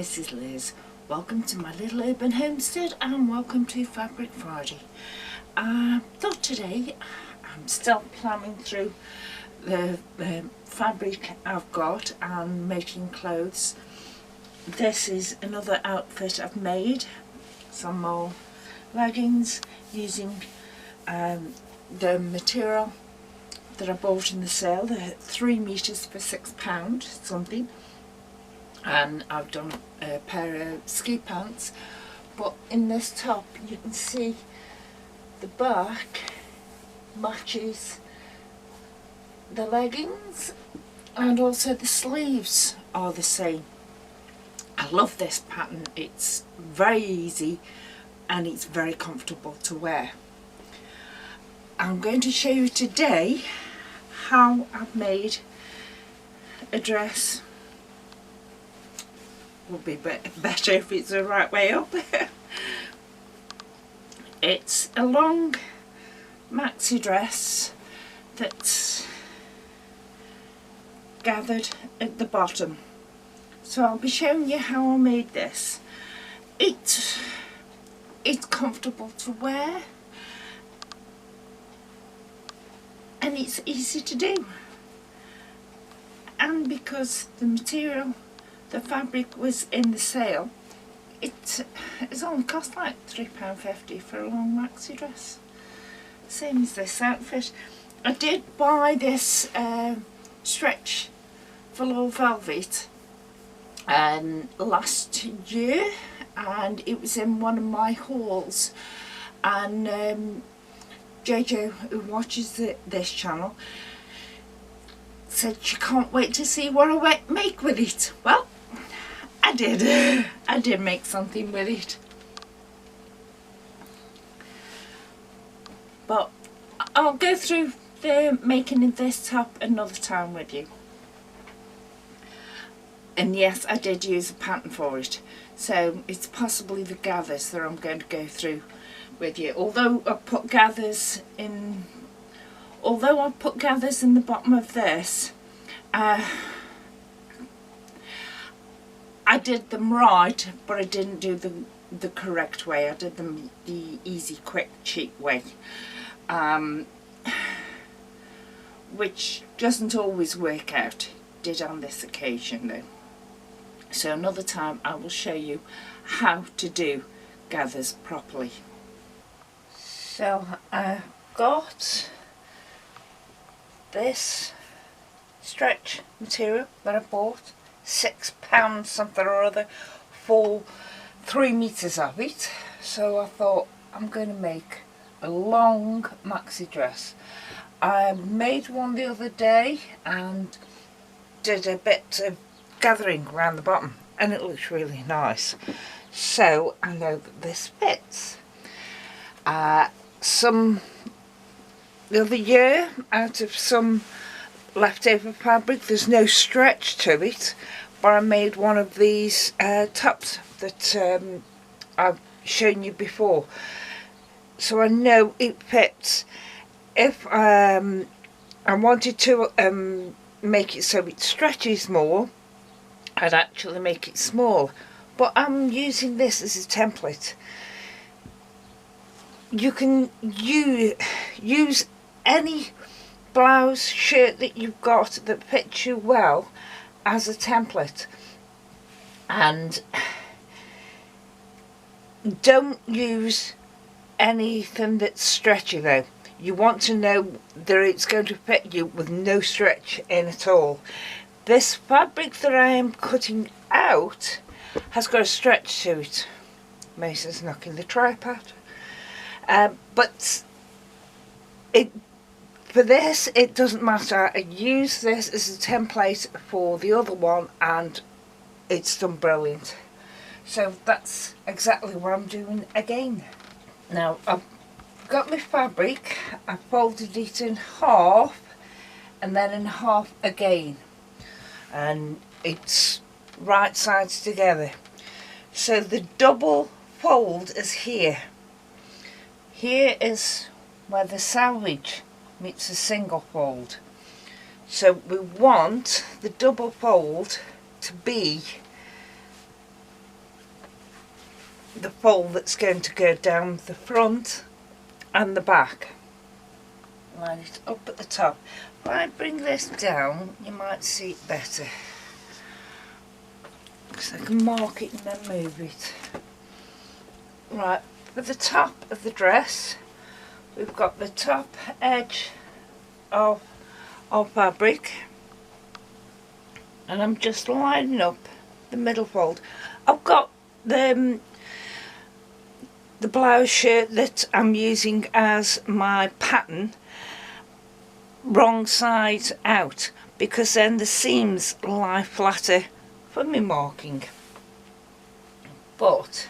this is Liz. Welcome to my little urban homestead and welcome to Fabric Friday. Thought today I'm still plumbing through the fabric I've got and making clothes. This is another outfit I've made, some more leggings using the material that I bought in the sale. They're 3 meters for £6 something, and I've done a pair of ski pants, but in this top you can see the back matches the leggings and also the sleeves are the same. I love this pattern, it's very easy and it's very comfortable to wear. I'm going to show you today how I've made a dress. Would be better if it's the right way up. It's a long maxi dress that's gathered at the bottom. So I'll be showing you how I made this. It's comfortable to wear and it's easy to do, and because the material, the fabric was in the sale, it's only cost like £3.50 for a long maxi dress, same as this outfit. I did buy this stretch velour velvet last year, and it was in one of my hauls, and Jojo, who watches this channel, said she can't wait to see what I make with it. Well, I did make something with it, but I'll go through the making of this top another time with you. And yes, I did use a pattern for it, so it's possibly the gathers that I'm going to go through with you. Although I put gathers in the bottom of this, I did them right, but I didn't do them the correct way. I did them the easy, quick, cheap way, which doesn't always work out. Did on this occasion though. So another time I will show you how to do gathers properly. So I've got this stretch material that I bought, £6 something or other for 3 meters of it. So I thought I'm going to make a long maxi dress. I made one the other day and did a bit of gathering around the bottom and it looks really nice. So I know that this fits. The other year, out of some leftover fabric, there's no stretch to it, but I made one of these tops that I've shown you before, so I know it fits. If I wanted to make it so it stretches more, I'd actually make it small, but I'm using this as a template. You can use any blouse, shirt that you've got that fits you well as a template, and don't use anything that's stretchy though. You want to know that it's going to fit you with no stretch in at all. This fabric that I am cutting out has got a stretch to it. Mason's knocking the tripod. But for this it doesn't matter. I use this as a template for the other one and it's done brilliant. So that's exactly what I'm doing again. Now I've got my fabric, I folded it in half and then in half again, and it's right sides together. So the double fold is here. Here is where the selvage meets the single fold. So we want the double fold to be the fold that's going to go down the front and the back. Line it up at the top. If I bring this down, you might see it better, because I can mark it and then move it. Right, for the top of the dress, we've got the top edge of fabric, and I'm just lining up the middle fold. I've got the blouse shirt that I'm using as my pattern wrong side out, because then the seams lie flatter for me marking. But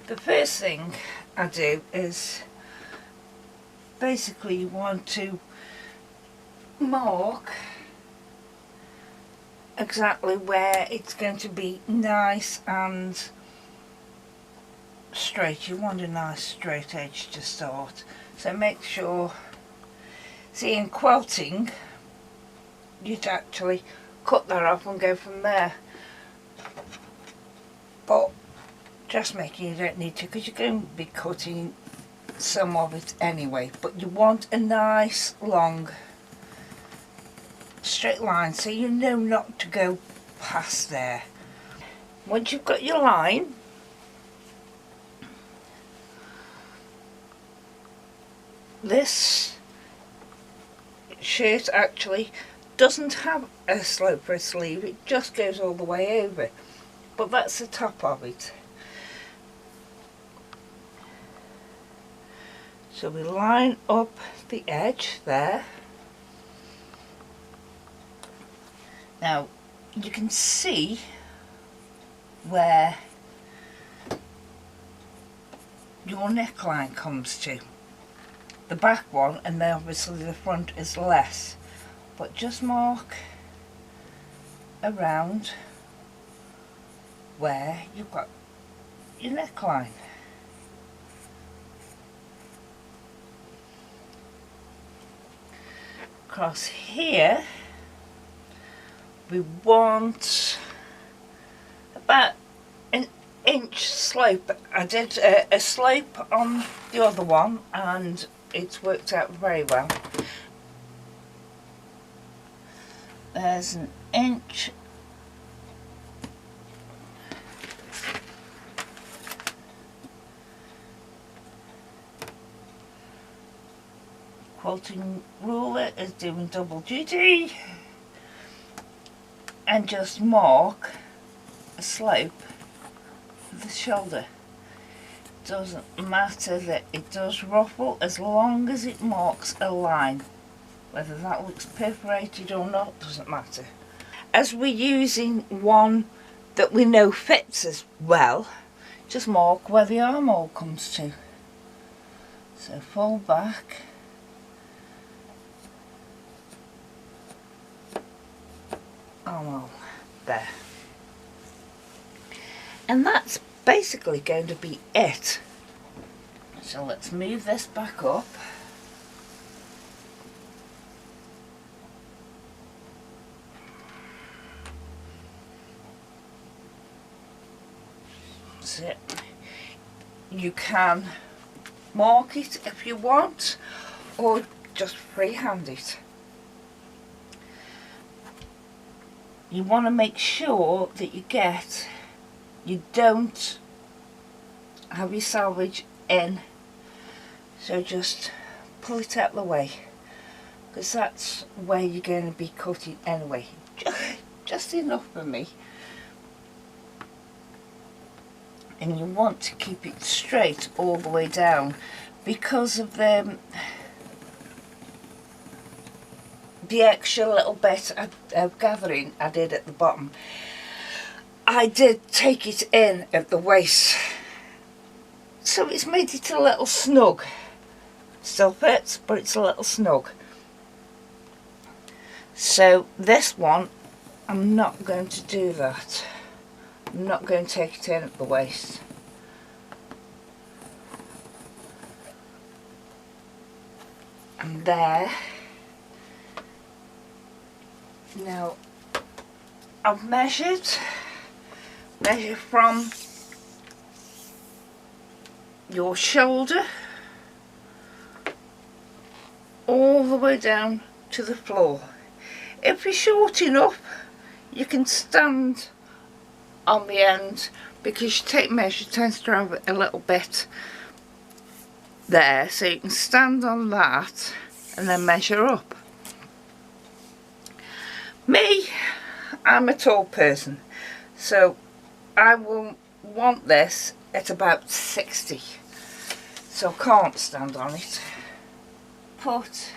the first thing I do is basically you want to mark exactly where it's going to be nice and straight. You want a nice straight edge to start, so make sure, see, in quilting you'd actually cut that off and go from there, but just making you don't need to, because you're going to be cutting some of it anyway. But you want a nice long straight line, so you know not to go past there. Once you've got your line, this shirt actually doesn't have a slope for a sleeve, it just goes all the way over, but that's the top of it. So we line up the edge there. Now you can see where your neckline comes to, the back one, and then obviously the front is less, but just mark around where you've got your neckline. Across here we want about an inch slope. I did a slope on the other one and it's worked out very well. There's an inch. Quilting ruler is doing double duty, and just mark a slope of the shoulder. Doesn't matter that it does ruffle, as long as it marks a line. Whether that looks perforated or not doesn't matter. As we're using one that we know fits as well, just mark where the armhole comes to. So fold back, armhole there, and that's basically going to be it. So let's move this back up. So you can mark it if you want, or just freehand it. You want to make sure that you don't have your selvage in, so just pull it out of the way, because that's where you're going to be cutting anyway. Just enough for me. And you want to keep it straight all the way down, because of the extra little bit of gathering I did at the bottom. I did take it in at the waist, so it's made it a little snug. Still fits, but it's a little snug. So this one, I'm not going to do that. I'm not going to take it in at the waist. And there. Now I've measured from your shoulder all the way down to the floor. If you're short enough, you can stand on the end, because your tape measure tends to have a little bit there, so you can stand on that and then measure up. Me, I'm a tall person, so I will want this at about 60, so I can't stand on it. Put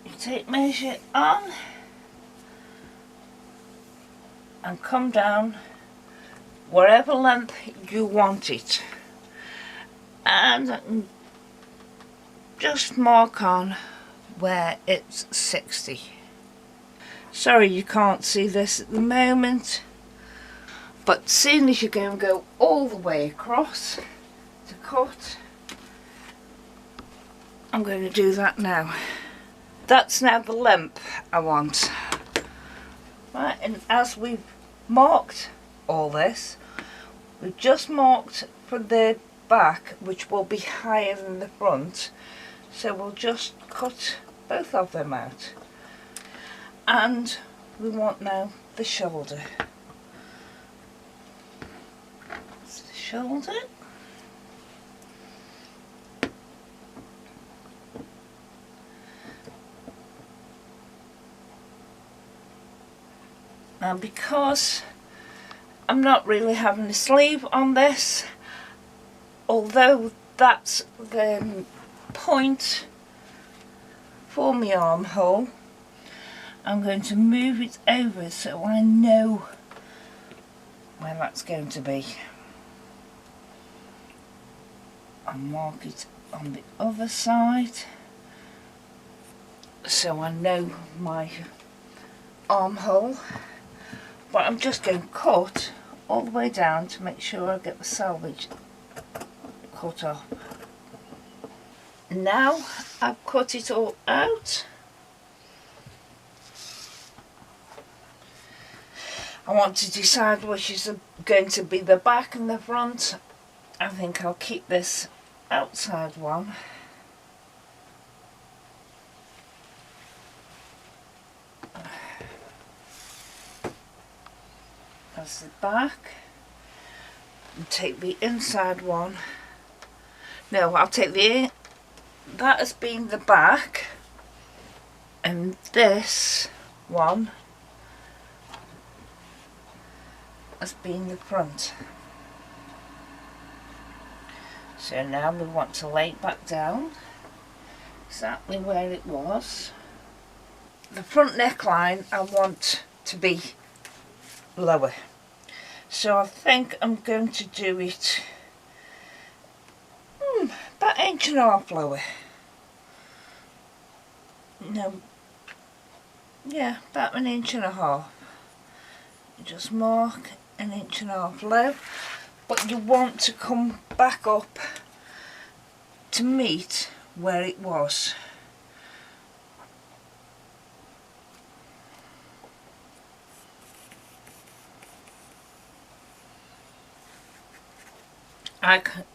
your tape measure on and come down whatever length you want it, and just mark on where it's 60. Sorry you can't see this at the moment, but seeing as you're going to go all the way across to cut, I'm going to do that now. That's now the length I want. Right, and as we've marked all this, we've just marked for the back, which will be higher than the front, so we'll just cut both of them out. And we want now the shoulder. That's the shoulder. Now, because I'm not really having a sleeve on this, although that's the point for my armhole, I'm going to move it over so I know where that's going to be. I'll mark it on the other side so I know my armhole, but I'm just going to cut all the way down to make sure I get the selvage cut off. Now I've cut it all out, I want to decide which is going to be the back and the front. I think I'll keep this outside one. That's the back. And take the inside one. No, I'll take that as being the back, and this one as being the front. So now we want to lay it back down exactly where it was. The front neckline I want to be lower, so I think I'm going to do it about 1.5 inches lower. No, yeah, about 1.5 inches. Just mark 1.5 inches low, but you want to come back up to meet where it was.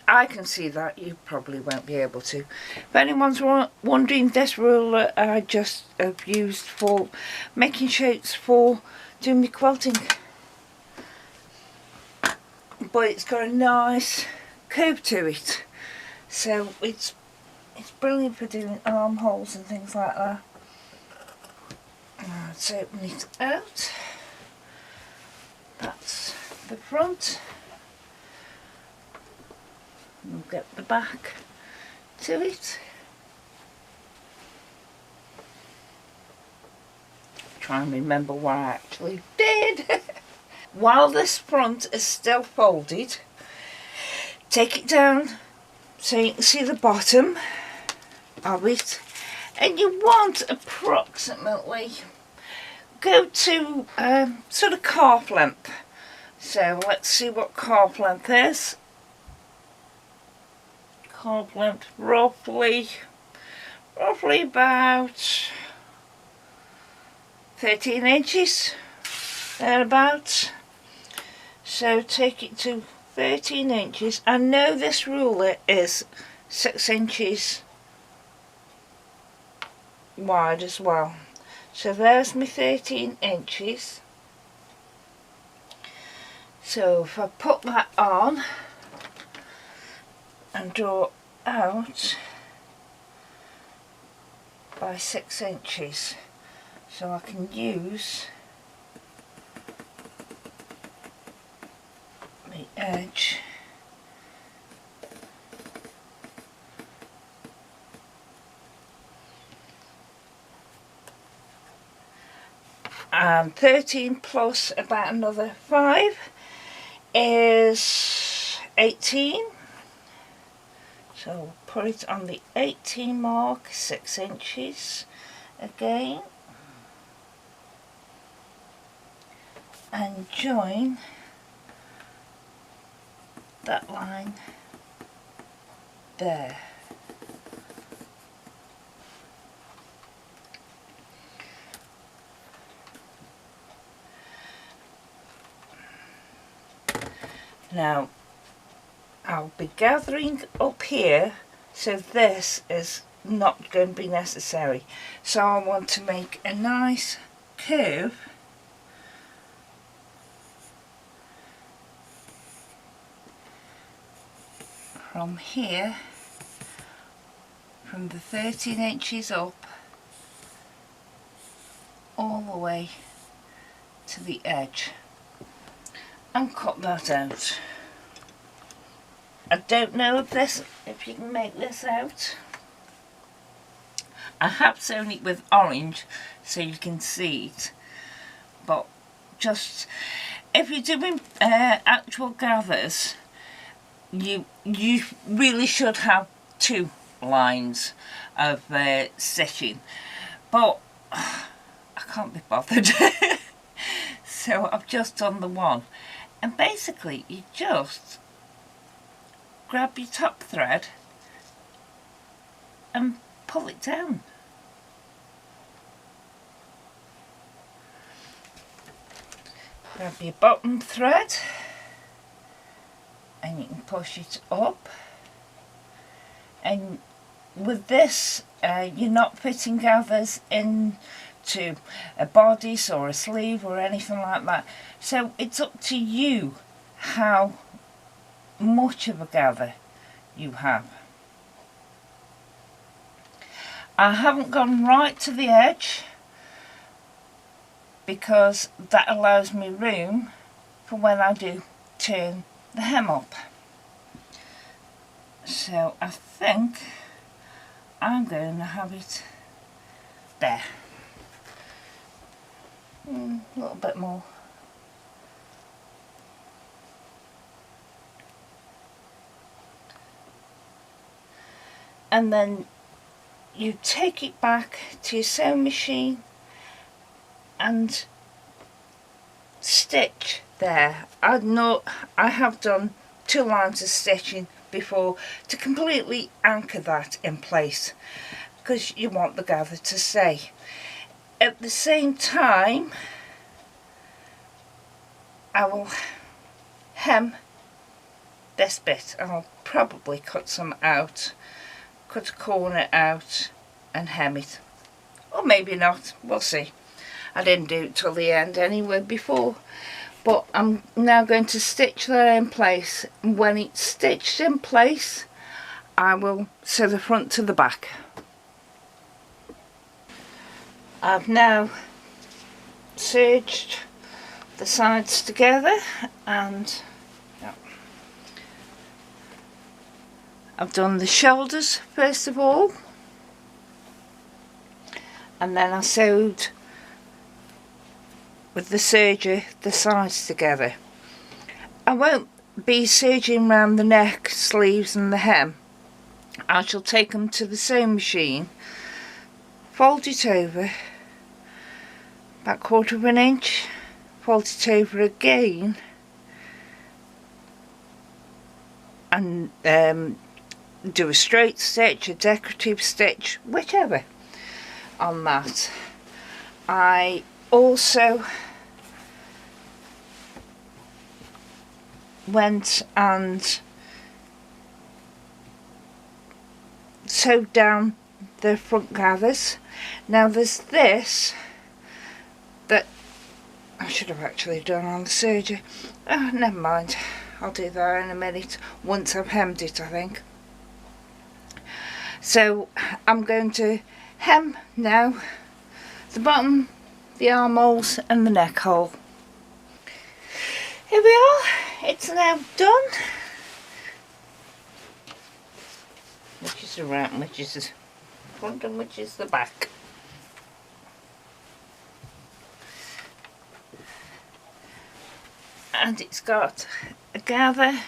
I can see that, you probably won't be able to. If anyone's wondering, this ruler I just have used for making shapes for doing my quilting. But it's got a nice curve to it, so it's brilliant for doing armholes and things like that. Let's open it out. That's the front. We'll get the back to it. Try and remember what I actually did. While this front is still folded, take it down so you can see the bottom of it, and you want approximately go to sort of calf length. So let's see what calf length is. Calf length roughly about 13 inches thereabouts. So take it to 13 inches. I know this ruler is 6 inches wide as well. So there's my 13 inches. So if I put that on and draw out by 6 inches, so I can use the edge and 13 plus about another 5 is 18. So put it on the 18 mark, 6 inches again, and join that line there. Now I'll be gathering up here, so this is not going to be necessary. So I want to make a nice curve from here, from the 13 inches up all the way to the edge, and cut that out. I don't know if you can make this out. I have sewn it with orange so you can see it, but just if you're doing actual gathers, you really should have 2 lines of stitching, but I can't be bothered. So I've just done the one, and basically you just grab your top thread and pull it down. Grab your bottom thread and you can push it up, and with this you're not fitting gathers into a bodice or a sleeve or anything like that, so it's up to you how much of a gather you have. I haven't gone right to the edge because that allows me room for when I do turn the hem up. So I think I'm going to have it there. A little bit more. And then you take it back to your sewing machine and stitch there. I have done 2 lines of stitching before to completely anchor that in place, because you want the gather to stay. At the same time, I will hem this bit. I'll probably cut some out, cut a corner out and hem it, or maybe not, we'll see. I didn't do it till the end anyway before, but I'm now going to stitch that in place, and when it's stitched in place I will sew the front to the back. I've now serged the sides together, and I've done the shoulders first of all, and then I sewed with the serger the sides together. I won't be serging around the neck, sleeves and the hem. I shall take them to the sewing machine, fold it over about 1/4 of an inch, fold it over again, and do a straight stitch, a decorative stitch, whichever on that. I also went and sewed down the front gathers. Now there's this that I should have actually done on the serger. Oh, never mind, I'll do that in a minute once I've hemmed it, I think. So I'm going to hem now the bottom, the armholes and the neck hole. Here we are, it's now done. Which is the right, which is the front and which is the back. And it's got a gather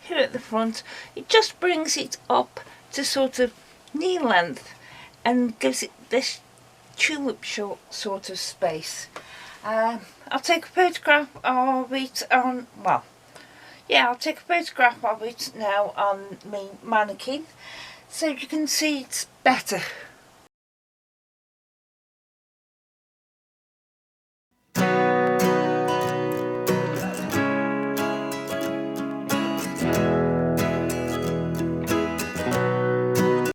here at the front. It just brings it up to sort of knee length and gives it this tulip short sort of space. I'll take a photograph of it on, well, yeah, I'll take a photograph of it now on my mannequin so you can see it better